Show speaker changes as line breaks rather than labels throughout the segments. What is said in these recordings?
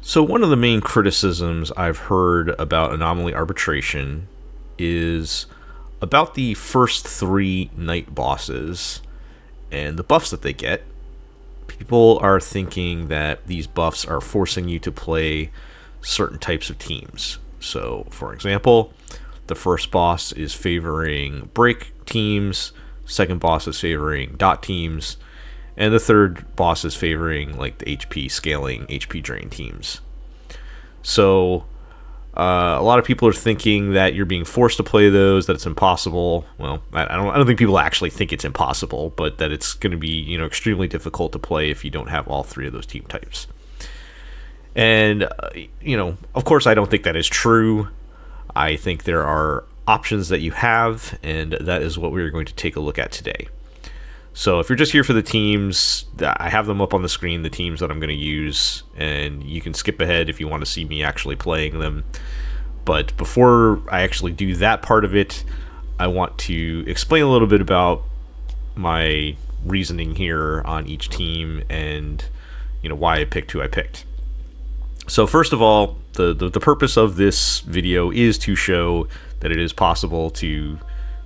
So one of the main criticisms I've heard about Anomaly Arbitration is about the first three night bosses and the buffs that they get. People are thinking that these buffs are forcing you to play certain types of teams. So, for example, the first boss is favoring break teams, second boss is favoring dot teams, and the third boss is favoring like the HP scaling, HP drain teams. So a lot of people are thinking that you're being forced to play those, that it's impossible. Well, I don't think people actually think it's impossible, but that it's going to be extremely difficult to play if you don't have all three of those team types. And of course, I don't think that is true. I think there are options that you have, and that is what we're going to take a look at today. So if you're just here for the teams, I have them up on the screen, the teams that I'm going to use, and you can skip ahead if you want to see me actually playing them. But before I actually do that part of it, I want to explain a little bit about my reasoning here on each team and why I picked who I picked. So first of all, the purpose of this video is to show that it is possible to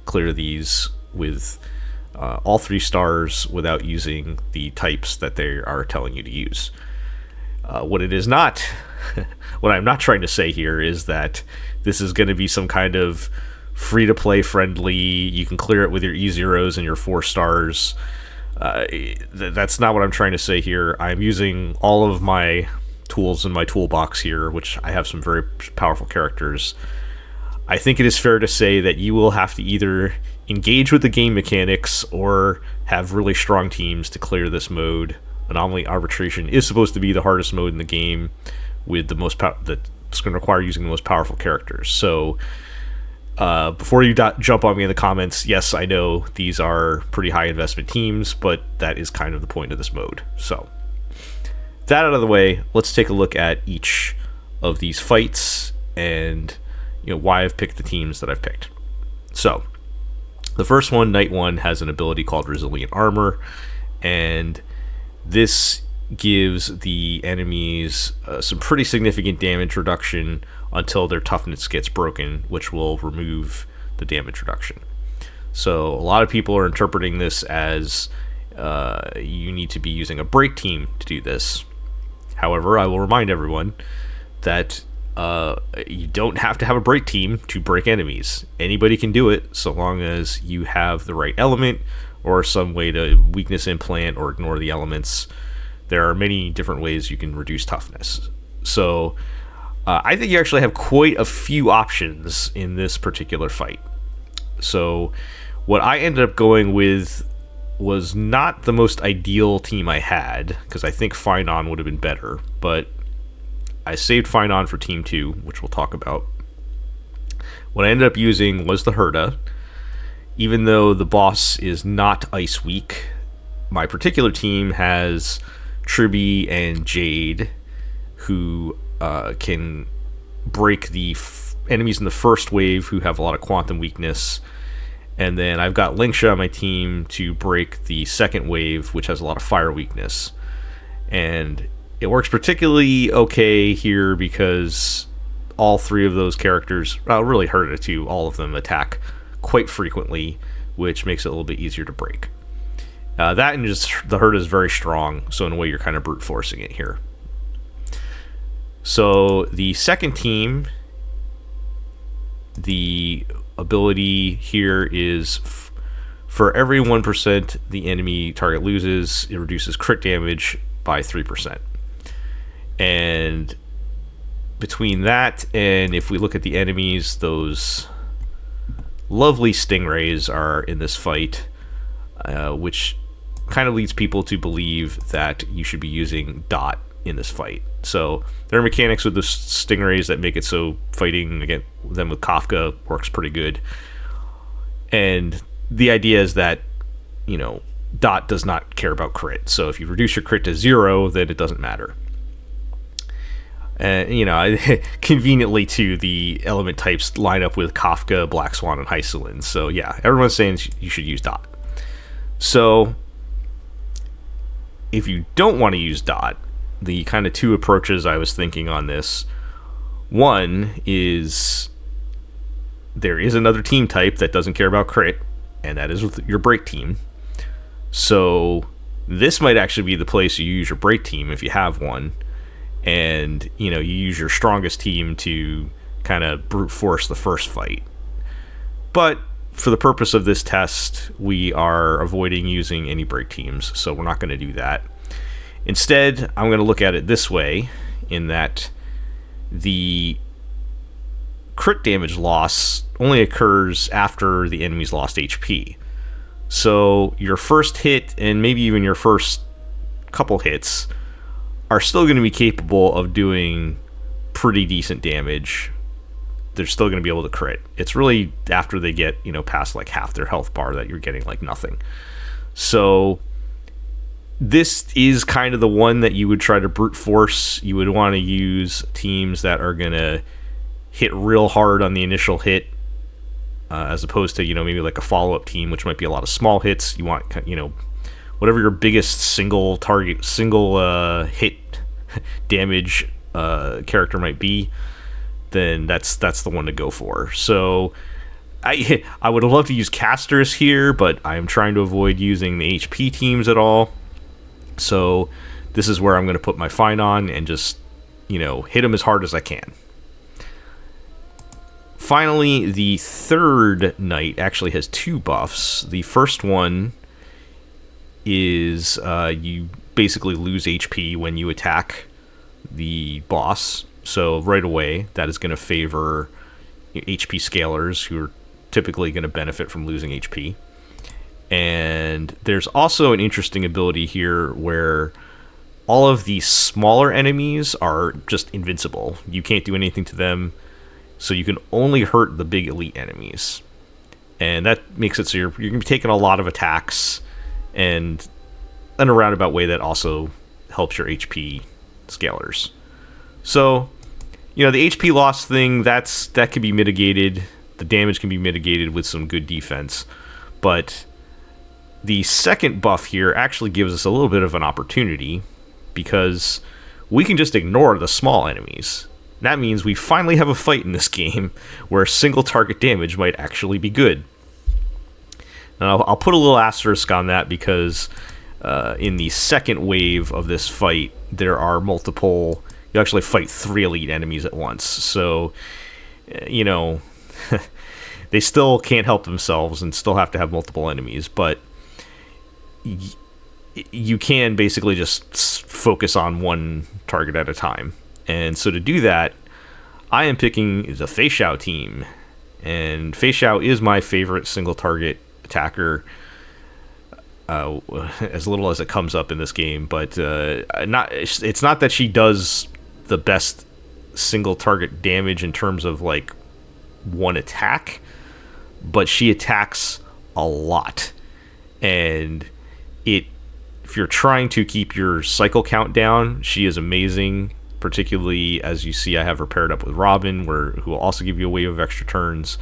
clear these with all 3 stars without using the types that they are telling you to use. What it is not, what I'm not trying to say here is that this is going to be some kind of free-to-play friendly, you can clear it with your E0s and your 4 stars. That's not what I'm trying to say here. I'm using all of my tools in my toolbox here, which I have some very powerful characters. I think it is fair to say that you will have to either engage with the game mechanics or have really strong teams to clear this mode. Anomaly Arbitration is supposed to be the hardest mode in the game, with the most that's going to require using the most powerful characters. So before you jump on me in the comments, yes, I know these are pretty high investment teams, but that is kind of the point of this mode. So that out of the way, let's take a look at each of these fights and why I've picked the teams that I've picked. So the first one, Night 1, has an ability called Resilient Armor, and this gives the enemies some pretty significant damage reduction until their toughness gets broken, which will remove the damage reduction. So a lot of people are interpreting this as you need to be using a break team to do this. However, I will remind everyone that you don't have to have a break team to break enemies. Anybody can do it so long as you have the right element or some way to weakness implant or ignore the elements. There are many different ways you can reduce toughness. So I think you actually have quite a few options in this particular fight. So what I ended up going with was not the most ideal team I had, because I think Phainon would have been better, but I saved Phainon for Team 2, which we'll talk about. What I ended up using was the Herta. Even though the boss is not Ice Weak, my particular team has Tribby and Jade, who can break the enemies in the first wave who have a lot of quantum weakness. And then I've got Linksha on my team to break the second wave, which has a lot of fire weakness. And it works particularly okay here because all 3 of those characters, really Herta too, all of them attack quite frequently, which makes it a little bit easier to break. That and just the Herta is very strong, so in a way you're kind of brute forcing it here. So the second team, the ability here is for every 1% the enemy target loses, it reduces crit damage by 3%. And between that and if we look at the enemies, those lovely stingrays are in this fight, which kind of leads people to believe that you should be using dot in this fight. So there are mechanics with the stingrays that make it so fighting against them with Kafka works pretty good. And the idea is that, dot does not care about crit. So if you reduce your crit to 0, then it doesn't matter. Conveniently too, the element types line up with Kafka, Black Swan, and Hysolin. So yeah, everyone's saying you should use dot. So if you don't want to use dot, the kind of two approaches I was thinking on this. One is there is another team type that doesn't care about crit, and that is with your break team. So this might actually be the place you use your break team if you have one, and you use your strongest team to kind of brute force the first fight. But for the purpose of this test, we are avoiding using any break teams, so we're not going to do that. Instead, I'm going to look at it this way, in that the crit damage loss only occurs after the enemy's lost HP. So your first hit, and maybe even your first couple hits, are still going to be capable of doing pretty decent damage. They're still going to be able to crit. It's really after they get, past like half their health bar that you're getting like nothing. So this is kind of the one that you would try to brute force. You would want to use teams that are going to hit real hard on the initial hit, as opposed to, maybe like a follow-up team, which might be a lot of small hits. You want, whatever your biggest single hit damage character might be, then that's the one to go for. So I would love to use casters here, but I am trying to avoid using the HP teams at all. So this is where I'm going to put my Phainon and just, hit them as hard as I can. Finally, the third knight actually has two buffs. The first one is you basically lose HP when you attack the boss. So right away, that is going to favor HP scalers, who are typically going to benefit from losing HP. And there's also an interesting ability here where all of the smaller enemies are just invincible. You can't do anything to them, so you can only hurt the big elite enemies. And that makes it so you're going to be taking a lot of attacks, and in a roundabout way that also helps your HP scalers. So, the HP loss thing, that can be mitigated. The damage can be mitigated with some good defense. But the second buff here actually gives us a little bit of an opportunity, because we can just ignore the small enemies. That means we finally have a fight in this game where single target damage might actually be good. Now, I'll put a little asterisk on that, because in the second wave of this fight, there are multiple... You actually fight 3 elite enemies at once. So, they still can't help themselves and still have to have multiple enemies. But you can basically just focus on one target at a time. And so to do that, I am picking the Feixiao team. And Feixiao is my favorite single target attacker, as little as it comes up in this game. But it's not that she does the best single target damage in terms of like one attack, but she attacks a lot. And if you're trying to keep your cycle count down, she is amazing. Particularly, as you see, I have her paired up with Robin, who will also give you a wave of extra turns,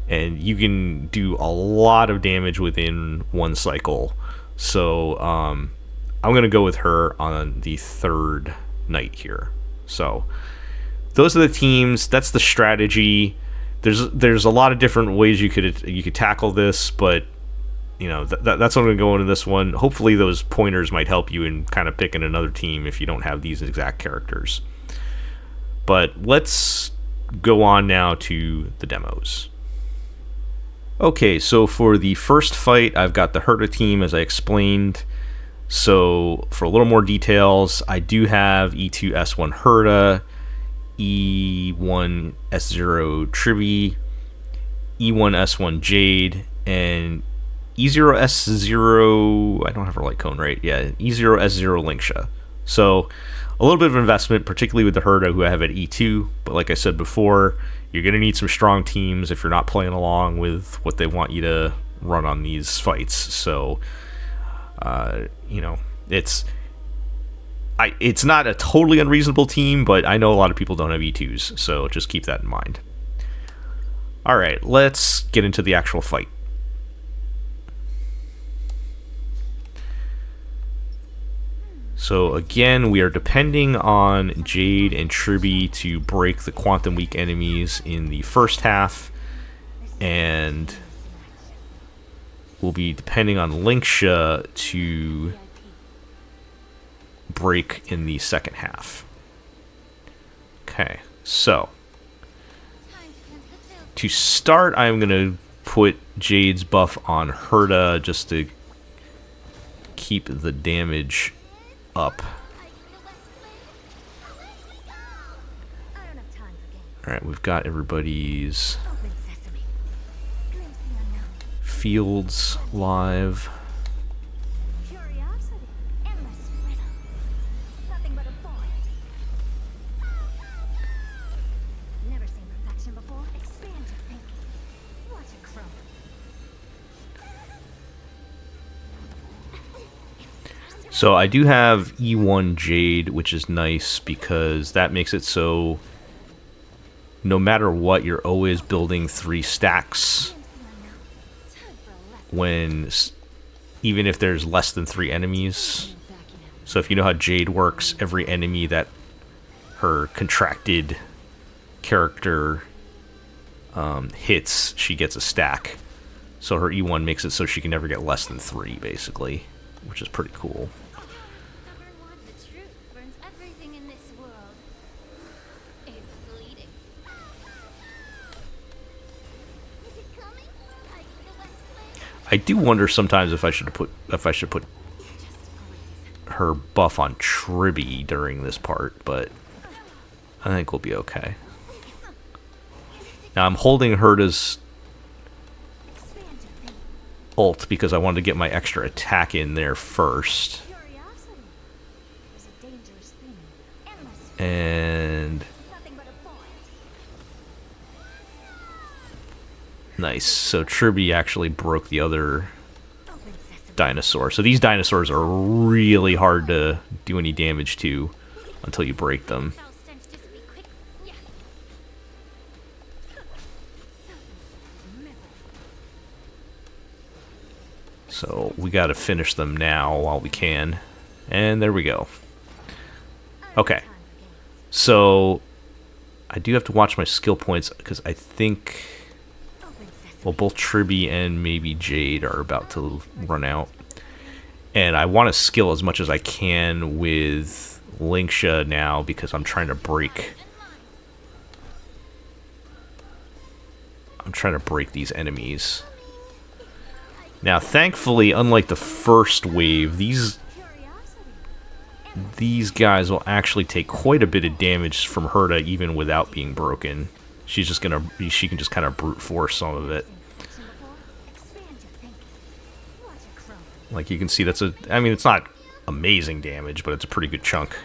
and you can do a lot of damage within one cycle. So I'm going to go with her on the third night here. So those are the teams. That's the strategy. There's a lot of different ways you could tackle this, but that's what I'm going to go into this one. Hopefully those pointers might help you in kind of picking another team if you don't have these exact characters. But let's go on now to the demos. Okay, so for the first fight, I've got the Herta team, as I explained. So for a little more details, I do have E2S1 Herta, E1S0 Tribi, E1S1 Jade, and E0S0, I don't have her light cone right, yeah, E0S0 Linksha. So a little bit of investment, particularly with the Herta, who I have at E2, but like I said before, you're going to need some strong teams if you're not playing along with what they want you to run on these fights. So, it's not a totally unreasonable team, but I know a lot of people don't have E2s, so just keep that in mind. Alright, let's get into the actual fight. So again, we are depending on Jade and Tribby to break the quantum weak enemies in the first half, and we'll be depending on Linksha to break in the second half. Okay, so to start, I'm going to put Jade's buff on Herta just to keep the damage up. Alright, we've got everybody's fields live. So I do have E1 Jade, which is nice because that makes it so no matter what, you're always building 3 stacks even if there's less than 3 enemies. So if you know how Jade works, every enemy that her contracted character hits, she gets a stack. So her E1 makes it so she can never get less than 3, basically, which is pretty cool. I do wonder sometimes if I should put her buff on Tribby during this part, but I think we'll be okay. Now I'm holding Herta's ult because I wanted to get my extra attack in there first. And nice. So Tribby actually broke the other dinosaur. So these dinosaurs are really hard to do any damage to until you break them. So we got to finish them now while we can. And there we go. Okay. So I do have to watch my skill points because I think, well, both Tribby and maybe Jade are about to run out. And I want to skill as much as I can with Linksha now because I'm trying to break these enemies. Now, thankfully, unlike the first wave, these guys will actually take quite a bit of damage from Herta even without being broken. She can just kind of brute force some of it. Like you can see, I mean, it's not amazing damage, but it's a pretty good chunk.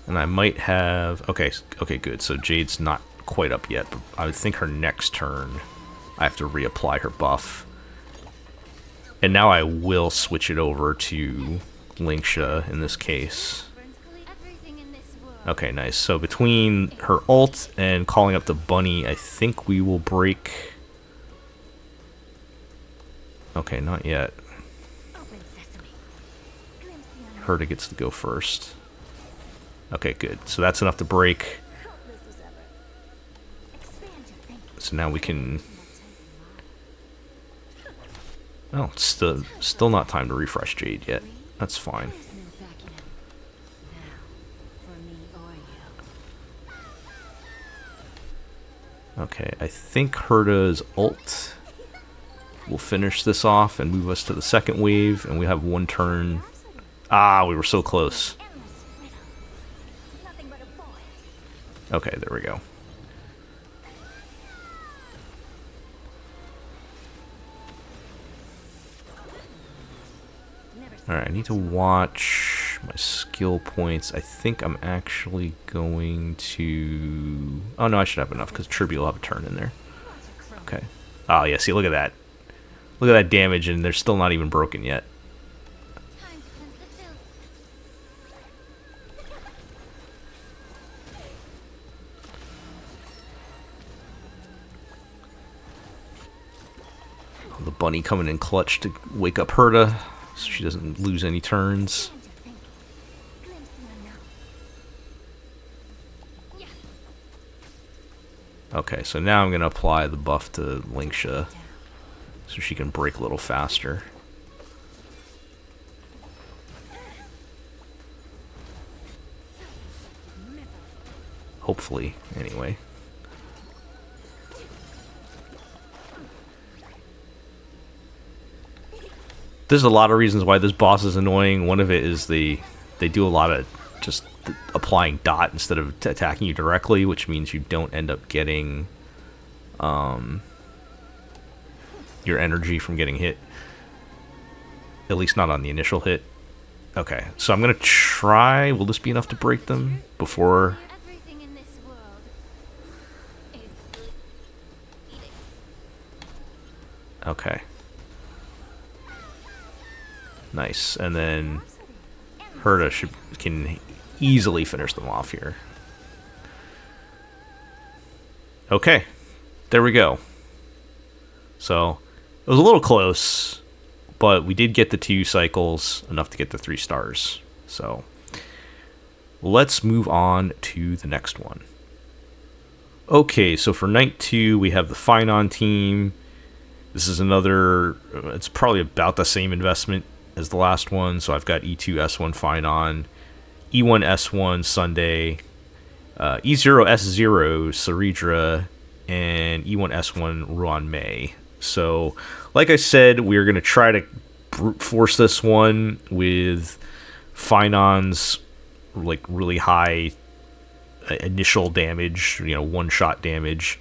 And I might have, okay, good. So Jade's not quite up yet, but I would think her next turn I have to reapply her buff. And now I will switch it over to Linksha in this case. Okay, nice. So between her ult and calling up the bunny, I think we will break... Okay, not yet. Herta gets to go first. Okay, good. So that's enough to break. So now we can... Oh, it's still not time to refresh Jade yet. That's fine. Okay, I think Herta's ult will finish this off and move us to the second wave, and we have one turn. Ah, we were so close. Okay, there we go. Alright, I need to watch my skill points. I think I'm actually going to... Oh, no, I should have enough, because Tribby will have a turn in there. Okay. Oh, yeah, see, look at that. Look at that damage, and they're still not even broken yet. Oh, the bunny coming in clutch to wake up Herta. so she doesn't lose any turns. Okay, so now I'm going to apply the buff to Linksha so she can break a little faster. Hopefully, anyway. There's a lot of reasons why this boss is annoying. One of it is they do a lot of just applying dot instead of attacking you directly, which means you don't end up getting your energy from getting hit. At least not on the initial hit. Okay, so I'm going to try... Will this be enough to break them before... Okay. Nice. And then Herta can easily finish them off here. Okay. There we go. So, it was a little close, but we did get the 2 cycles, enough to get the 3 stars. So, let's move on to the next one. Okay, so for night 2, we have the Phainon team. This is another, it's probably about the same investment as the last one. So I've got E2 S1 Phainon, E1 S1 Sunday, E0 S0 Saridra, and E1 S1 Ruan Mei. So, like I said, we're going to try to brute force this one with Phainon's like really high initial damage, you know, one-shot damage.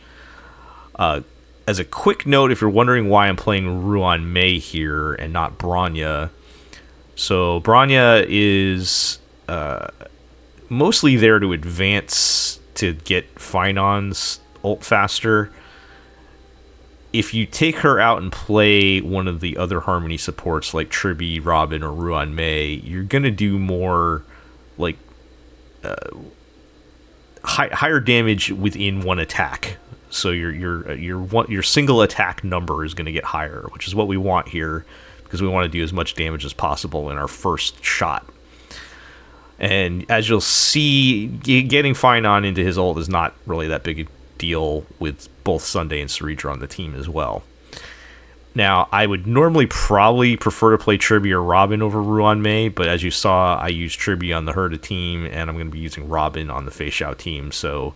As a quick note, if you're wondering why I'm playing Ruan Mei here and not Bronya, so Bronya is mostly there to advance to get Phainon's ult faster. If you take her out and play one of the other Harmony supports like Tribi, Robin, or Ruan Mei, you're gonna do more like higher damage within one attack. So your single attack number is going to get higher, which is what we want here, because we want to do as much damage as possible in our first shot. And as you'll see, getting Phainon into his ult is not really that big a deal with both Sunday and Saridra on the team as well. Now, I would normally probably prefer to play Tribi or Robin over Ruan Mei, but as you saw, I used Tribi on the Herta team, and I'm going to be using Robin on the Feixiao team, so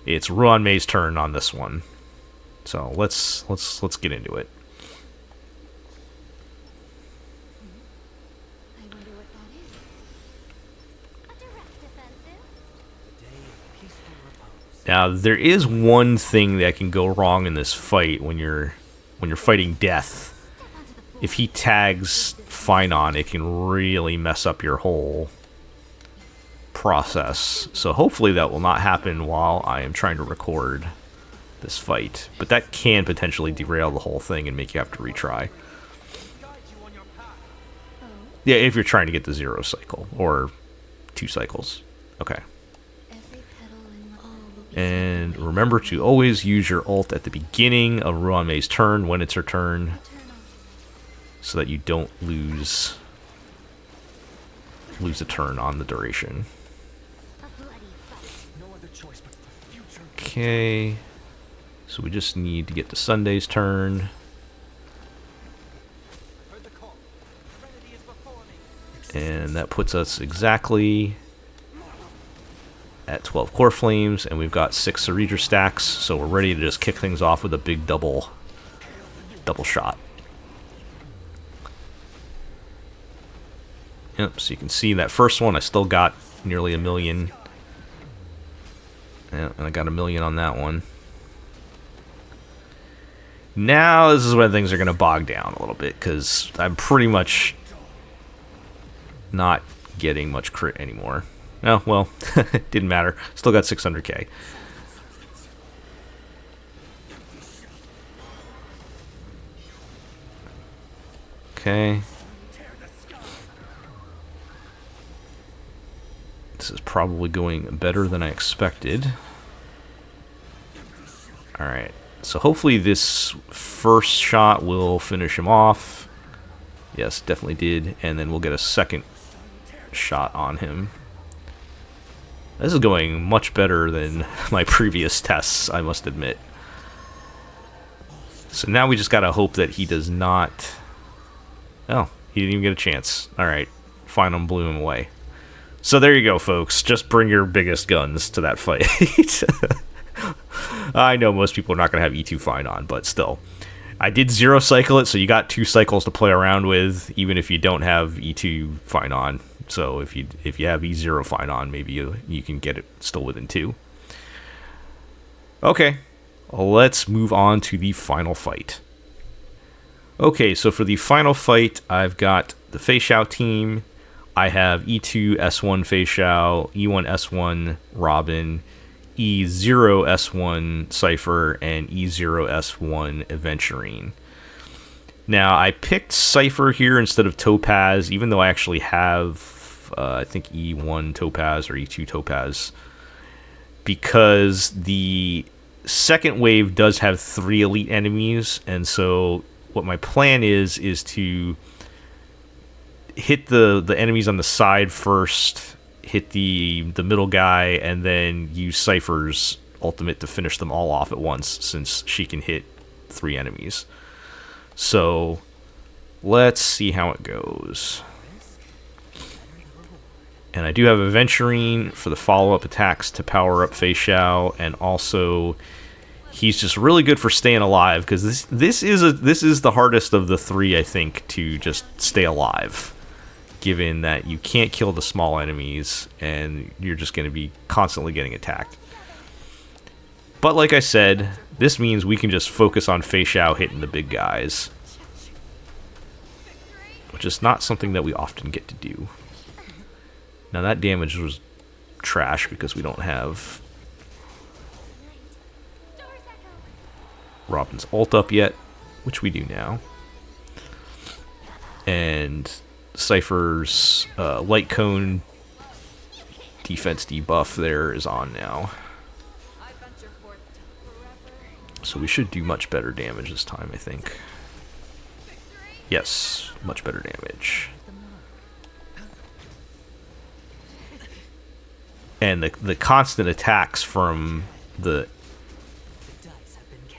it's Ruan Mei's turn on this one. So let's get into it.
I wonder what that is. A direct defensive?
Now there is one thing that can go wrong in this fight when you're fighting death. If he tags Phainon, it can really mess up your whole process. So hopefully that will not happen while I am trying to record this fight. But that can potentially derail the whole thing and make you have to retry. Yeah, if you're trying to get the 0 cycle or 2 cycles. Okay. And remember to always use your ult at the beginning of Ruan Mei's turn when it's her turn, so that you don't lose a turn on the duration. Okay, so we just need to get to Sunday's turn. And that puts us exactly at 12 core flames, and we've got 6 Saridra stacks, so we're ready to just kick things off with a big double shot. Yep, so you can see that first one I still got nearly 1 million. Yeah, and I got 1 million on that one. Now this is when things are going to bog down a little bit, because I'm pretty much not getting much crit anymore. Oh, well, it didn't matter. Still got 600k. Okay. This is probably going better than I expected. Alright, so hopefully this first shot will finish him off. Yes, definitely did. And then we'll get a second shot on him. This is going much better than my previous tests, I must admit. So now we just gotta hope that he does not... Oh, he didn't even get a chance. Alright, Phainon blew him away. So there you go, folks. Just bring your biggest guns to that fight. I know most people are not going to have E2 Phainon, but still. I did 0 cycle it, so you got 2 cycles to play around with, even if you don't have E2 Phainon. So if you have E0 Phainon, maybe you can get it still within 2. Okay, let's move on to the final fight. Okay, so for the final fight, I've got the Feixiao team. I have E2 S1 Feixiao, E1 S1 Robin, E0 S1 Cypher, and E0 S1 Aventurine. Now, I picked Cypher here instead of Topaz, even though I actually have, I think, E1 Topaz or E2 Topaz, because the second wave does have 3 elite enemies, and so what my plan is to hit the enemies on the side first, hit the middle guy, and then use Cypher's ultimate to finish them all off at once, since she can hit 3 enemies. So let's see how it goes. And I do have Aventurine for the follow-up attacks to power up Feixiao, and also he's just really good for staying alive, because this is the hardest of the 3, I think, to just stay alive, given that you can't kill the small enemies and you're just going to be constantly getting attacked. But like I said, this means we can just focus on Feixiao hitting the big guys, which is not something that we often get to do. Now that damage was trash because we don't have Robin's ult up yet, which we do now. And Cypher's light cone defense debuff there is on now. So we should do much better damage this time, I think. Yes, much better damage. And the constant attacks from the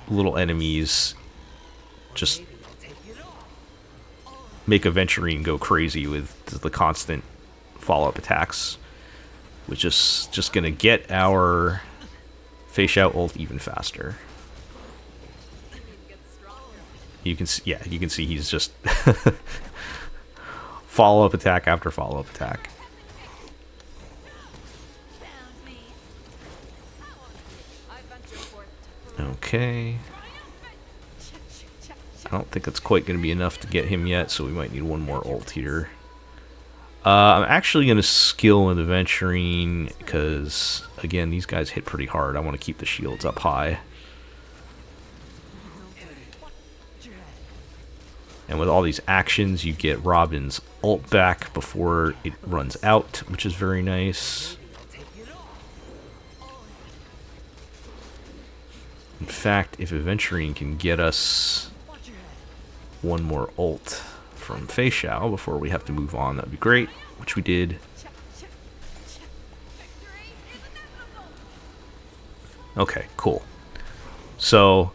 little enemies just make Aventurine go crazy with the constant follow-up attacks, which is just going to get our Feixiao ult even faster. You can see, yeah, you can see he's just follow-up attack after follow-up attack. Okay. I don't think that's quite going to be enough to get him yet, so we might need one more ult here. I'm actually going to skill in the Aventurine, because, again, these guys hit pretty hard. I want to keep the shields up high. And with all these actions, you get Robin's ult back before it runs out, which is very nice. In fact, if Aventurine can get us one more ult from Feixiao before we have to move on, that'd be great, which we did. Okay, cool. So,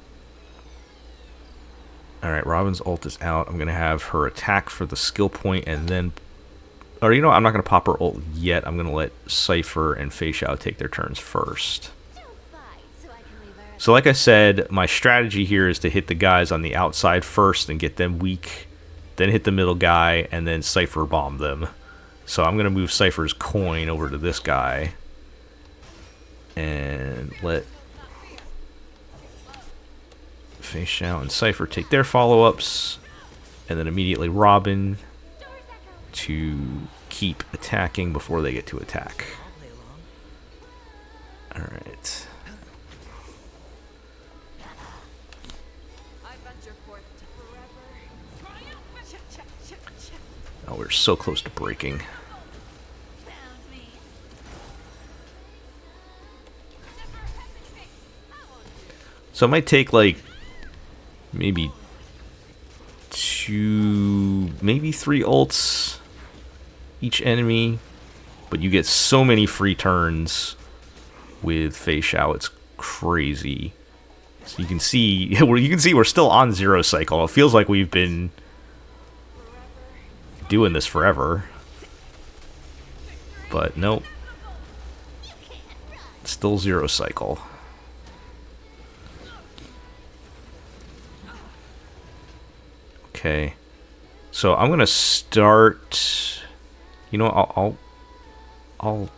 alright, Robin's ult is out. I'm going to have her attack for the skill point, and then... Or, you know what? I'm not going to pop her ult yet. I'm going to let Cypher and Feixiao take their turns first. So like I said, my strategy here is to hit the guys on the outside first and get them weak, then hit the middle guy, and then Cypher bomb them. So I'm going to move Cypher's coin over to this guy and let Feixiao and Cypher take their follow-ups, and then immediately Robin to keep attacking before they get to attack. Alright. Oh, we're so close to breaking. So it might take like maybe 2 maybe 3 ults each enemy, but you get so many free turns with Feixiao, it's crazy. So you can see we're still on 0 cycle. It feels like we've been doing this forever. But nope. It's still 0 cycle. Okay. So I'm gonna start. You know, I'll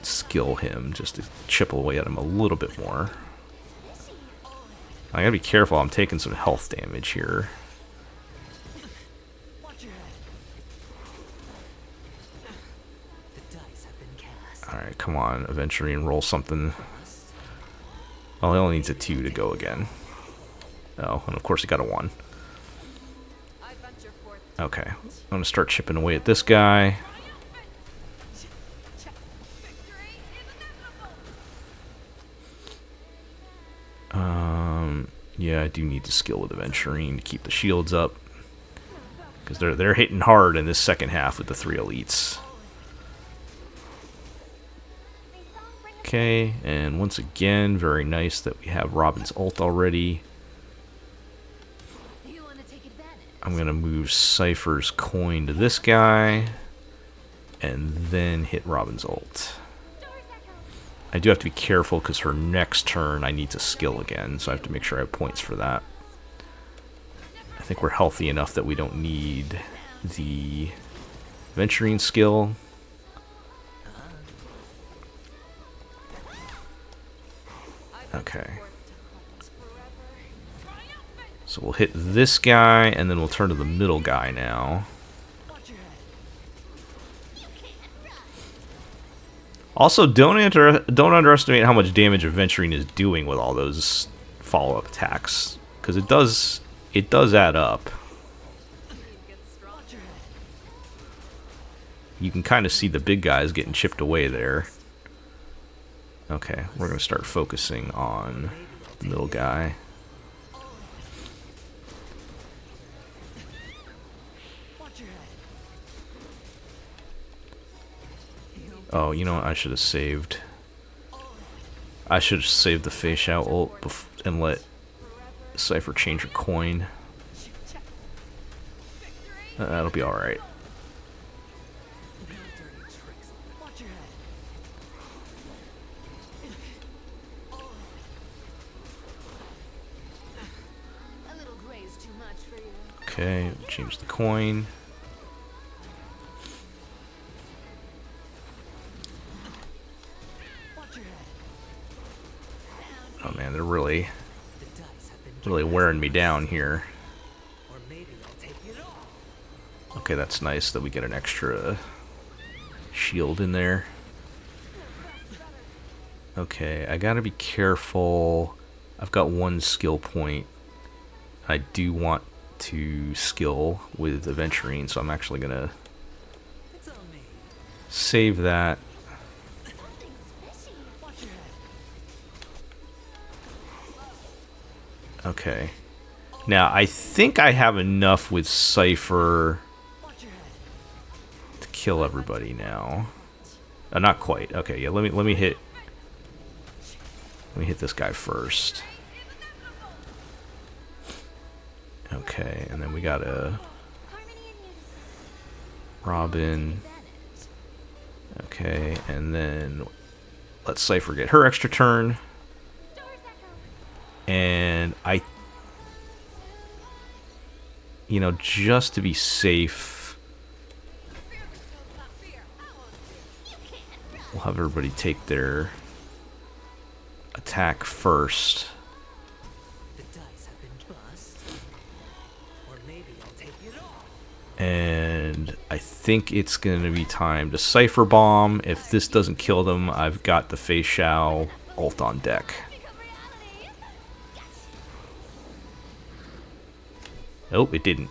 skill him just to chip away at him a little bit more. I gotta be careful. I'm taking some health damage here. All right, come on, Aventurine, roll something. Oh, he only needs a 2 to go again. Oh, and of course he got a 1. Okay, I'm gonna start chipping away at this guy. Yeah, I do need to skill with Aventurine to keep the shields up, because they're hitting hard in this second half with the 3 elites. Okay, and once again, very nice that we have Robin's ult already. I'm going to move Cypher's coin to this guy, and then hit Robin's ult. I do have to be careful because her next turn I need to skill again, so I have to make sure I have points for that. I think we're healthy enough that we don't need the Aventurine skill. Okay. So we'll hit this guy, and then we'll turn to the middle guy now. Also, don't underestimate how much damage Aventurine is doing with all those follow-up attacks, because it does add up. You can kind of see the big guys getting chipped away there. Okay, we're going to start focusing on the middle guy. Oh, you know what? I should have saved. I should have saved the Feixiao ult and let Cypher change her coin. That'll be alright. Okay, change the coin. Oh man, they're really wearing me down here. Okay, that's nice that we get an extra shield in there. Okay, I gotta be careful. I've got 1 skill point. I do want to skill with Aventurine, so I'm actually gonna save that. Okay. Now, I think I have enough with Cypher to kill everybody now. Not quite. Okay, yeah, let me hit this guy first. Okay, and then we got a Robin. Okay, and then let Cypher get her extra turn. And just to be safe, we'll have everybody take their attack first. And I think it's going to be time to Cypher Bomb. If this doesn't kill them, I've got the Feixiao ult on deck. Nope, it didn't.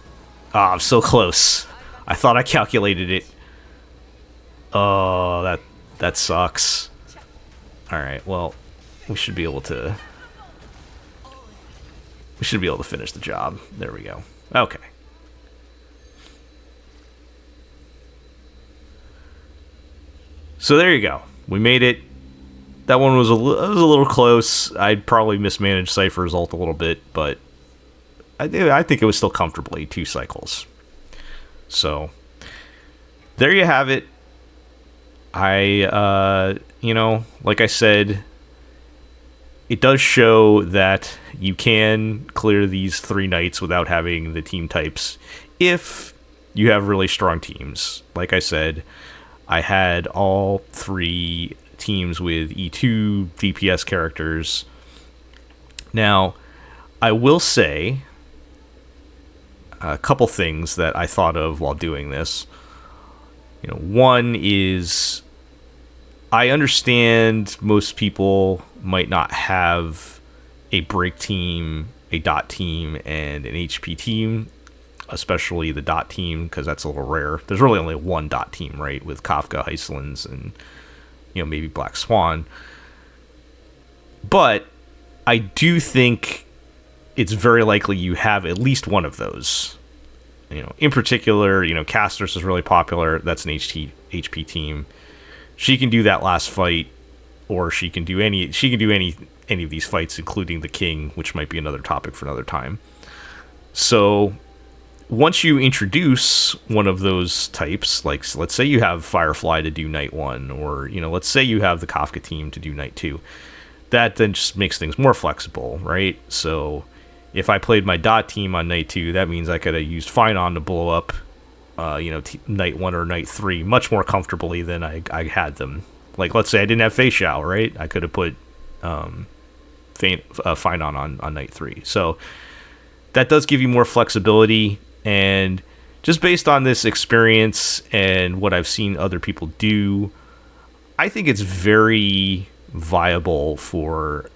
Ah, I'm so close. I thought I calculated it. Oh, that sucks. Alright, well, we should be able to finish the job. There we go. Okay. So there you go. We made it. That one was a little close. I'd probably mismanaged Cypher Result a little bit, but I think it was still comfortably 2 cycles. So there you have it. Like I said, it does show that you can clear these 3 knights without having the team types if you have really strong teams. Like I said, I had all 3 teams with E2 DPS characters. Now, I will say a couple things that I thought of while doing this. One is I understand most people might not have a break team, a dot team, and an HP team, especially the dot team, because that's a little rare. There's really only one dot team, right, with Kafka, Heislands, and maybe Black Swan. But I do think it's very likely you have at least one of those. In particular, Casters is really popular. That's an HP team. She can do that last fight, or she can do any of these fights, including the King, which might be another topic for another time. So once you introduce one of those types, like let's say you have Firefly to do Night 1, or let's say you have the Kafka team to do Night 2, that then just makes things more flexible, right? So if I played my dot team on Night 2, that means I could have used Phainon to blow up Night 1 or Night 3 much more comfortably than I had them. Like, let's say I didn't have Feixiao, right? I could have put Phainon on Night 3. So that does give you more flexibility, and just based on this experience and what I've seen other people do, I think it's very viable for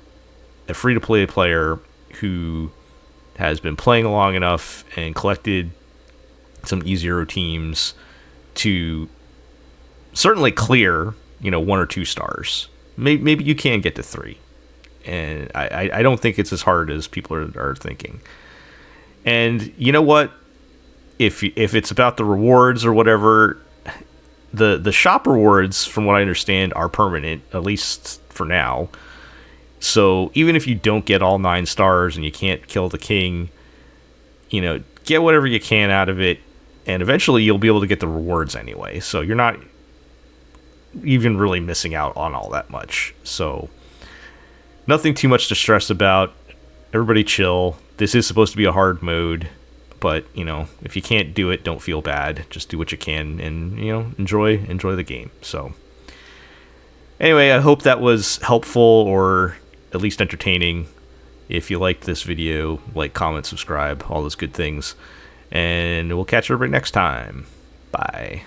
a free-to-play player who has been playing long enough and collected some E0 teams to certainly clear, 1 or 2 stars. Maybe you can get to 3. And I don't think it's as hard as people are thinking. And you know what? If it's about the rewards or whatever, the shop rewards, from what I understand, are permanent, at least for now. So even if you don't get all 9 stars and you can't kill the King, get whatever you can out of it, and eventually you'll be able to get the rewards anyway. So you're not even really missing out on all that much. So nothing too much to stress about. Everybody chill. This is supposed to be a hard mode, but if you can't do it, don't feel bad. Just do what you can, and enjoy the game. So anyway, I hope that was helpful, or at least entertaining. If you liked this video, like, comment, subscribe, all those good things. And we'll catch everybody next time. Bye.